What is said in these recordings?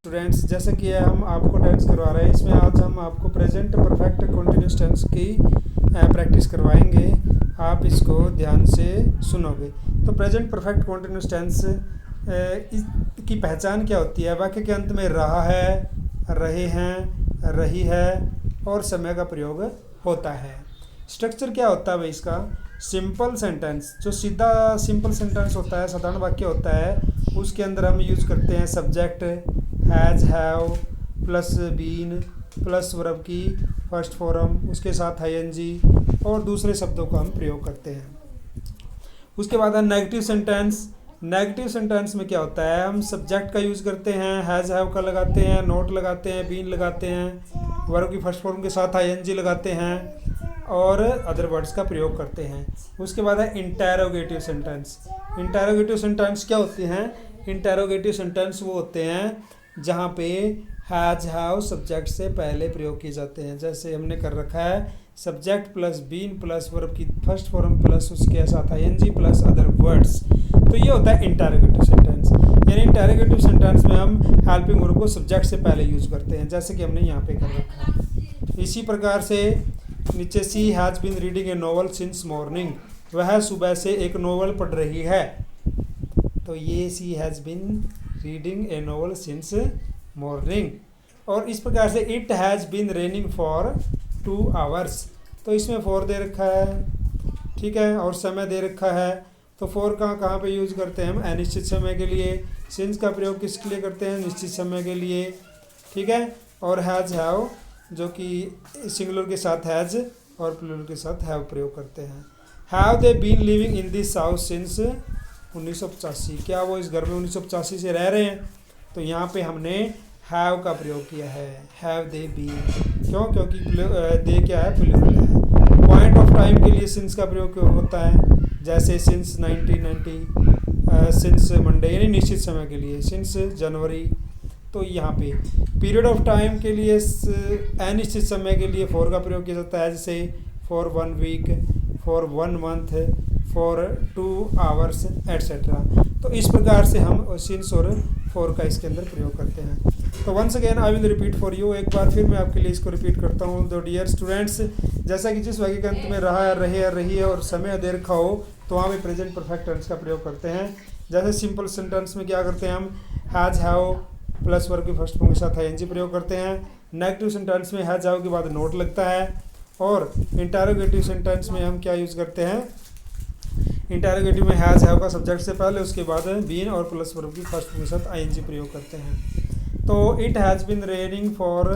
Students, जैसे कि हम आपको टेंस करवा रहे हैं, इसमें आज हम आपको प्रेजेंट परफेक्ट कंटिन्यूस टेंस की प्रैक्टिस करवाएंगे। आप इसको ध्यान से सुनोगे। तो प्रेजेंट परफेक्ट कंटिन्यूस टेंस की पहचान क्या होती है? वाक्य के अंत में रहा है, रहे हैं, रही है और समय का प्रयोग होता है। स्ट्रक्चर क्या होता है भाई इसका? सिंपल सेंटेंस, जो सीधा सिंपल सेंटेंस होता है, साधारण वाक्य होता है, उसके अंदर हम यूज़ करते हैं subject has, have plus been plus verb की फर्स्ट फॉर्म, उसके साथ आईएनजी और दूसरे शब्दों का हम प्रयोग करते हैं। उसके बाद है नेगेटिव सेंटेंस। नेगेटिव सेंटेंस में क्या होता है? हम सब्जेक्ट का यूज़ करते हैं, हैज़ हैव का लगाते हैं, नोट लगाते हैं, बीन लगाते हैं, वर्ब की फर्स्ट फॉर्म के साथ आईएनजी लगाते हैं और अदर वर्ड्स का प्रयोग करते हैं। उसके बाद है इंटेरोगेटिव सेंटेंस। इंटेरोगेटिव सेंटेंस क्या होते हैं? इंटेरोगेटिव सेंटेंस वो होते हैं जहाँ पे हैज हैव सब्जेक्ट से पहले प्रयोग किए जाते हैं। जैसे हमने कर रखा है subject plus been plus verb की फर्स्ट फॉर्म प्लस उसके साथ आईएनजी प्लस अदर वर्ड्स। तो ये होता है इंटेरोगेटिव सेंटेंस। यानी इंटेरोगेटिव सेंटेंस में हम हेल्पिंग वर्ब को सब्जेक्ट से पहले यूज़ करते हैं, जैसे कि हमने यहाँ पे कर रखा है। इसी प्रकार से नीचे she has been reading a novel since morning, वह सुबह से एक नॉवल पढ़ रही है। तो ये she has been reading a novel since morning. और इस प्रकार से it has been raining for 2 hours। तो इसमें फॉर दे रखा है, ठीक है, और समय दे रखा है। तो फॉर कहाँ पे यूज़ करते हैं हम? अनिश्चित समय के लिए। सिंस का प्रयोग किसके लिए करते हैं? निश्चित समय के लिए, ठीक है। और हैज़ हैव जो कि सिंगुलर के साथ हैज़ और प्लूरल के साथ हैव प्रयोग करते हैं। Have they been living in this house since 1985। क्या वो इस घर में 1985 से रह रहे हैं? तो यहाँ पे हमने हैव का प्रयोग किया है, हैव दे बीन। क्यों? क्योंकि दे क्या है? प्लूरल है। पॉइंट ऑफ टाइम के लिए सिंस का प्रयोग होता है, जैसे सिंस 1990, सिंस मंडे यानी निश्चित समय के लिए, सिंस जनवरी। तो यहाँ पे पीरियड ऑफ टाइम के लिए अनिश्चित समय के लिए फॉर का प्रयोग किया जाता है, जैसे for 1 week, for 1 month, for 2 hours etcetera. तो इस प्रकार से हम सिंस और फॉर का इसके अंदर प्रयोग करते हैं। तो once again I will repeat for you. एक बार फिर मैं आपके लिए इसको रिपीट करता हूँ। तो डियर स्टूडेंट्स, जैसा कि जिस वाक्य के अंत में रहा है, रहे है, रही है और समय दे रखा हो, तो वहाँ पे प्रेजेंट परफेक्ट टेंस का प्रयोग करते हैं। जैसे सिंपल सेंटेंस में क्या करते हैं हम? हैज़ हैव प्लस वर्ब की फर्स्ट फॉर्म के साथ आईएनजी प्रयोग करते हैं। नेगेटिव सेंटेंस में हैज़ हैव के बाद नोट लगता है। और इंटेरोगेटिव सेंटेंस में हम क्या यूज़ करते हैं? इंटेरोगेटिव में हैज़ हैव का सब्जेक्ट से पहले, उसके बाद बीन और प्लस वर्ब की फर्स्ट फॉर्म के साथ आईएनजी प्रयोग करते हैं। तो it has been raining for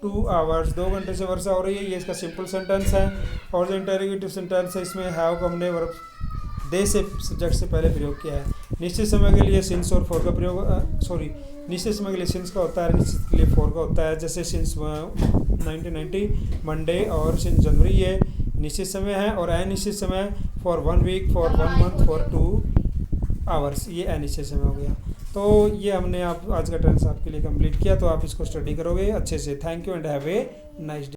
2 hours, 2 घंटे से वर्षा हो रही है, ये इसका सिंपल सेंटेंस है। और जो इंटेरोगेटिव सेंटेंस है, इसमें हैव को हमने वर्ब दे से सब्जेक्ट से पहले प्रयोग किया है। निश्चित समय के लिए सिंस और फॉर का प्रयोग निश्चित समय के लिए सिंस का होता है, निश्चित के लिए फॉर का होता है। जैसे सिंस 1990 मंडे और सिंस जनवरी, ये निश्चित समय है। और अनिश्चित समय for 1 week, for 1 month, for 2 hours, ये अनिश्चित समय हो गया। तो ये हमने आज का टेंस आपके लिए कंप्लीट किया। तो आप इसको स्टडी करोगे अच्छे से। Thank you and have a nice day.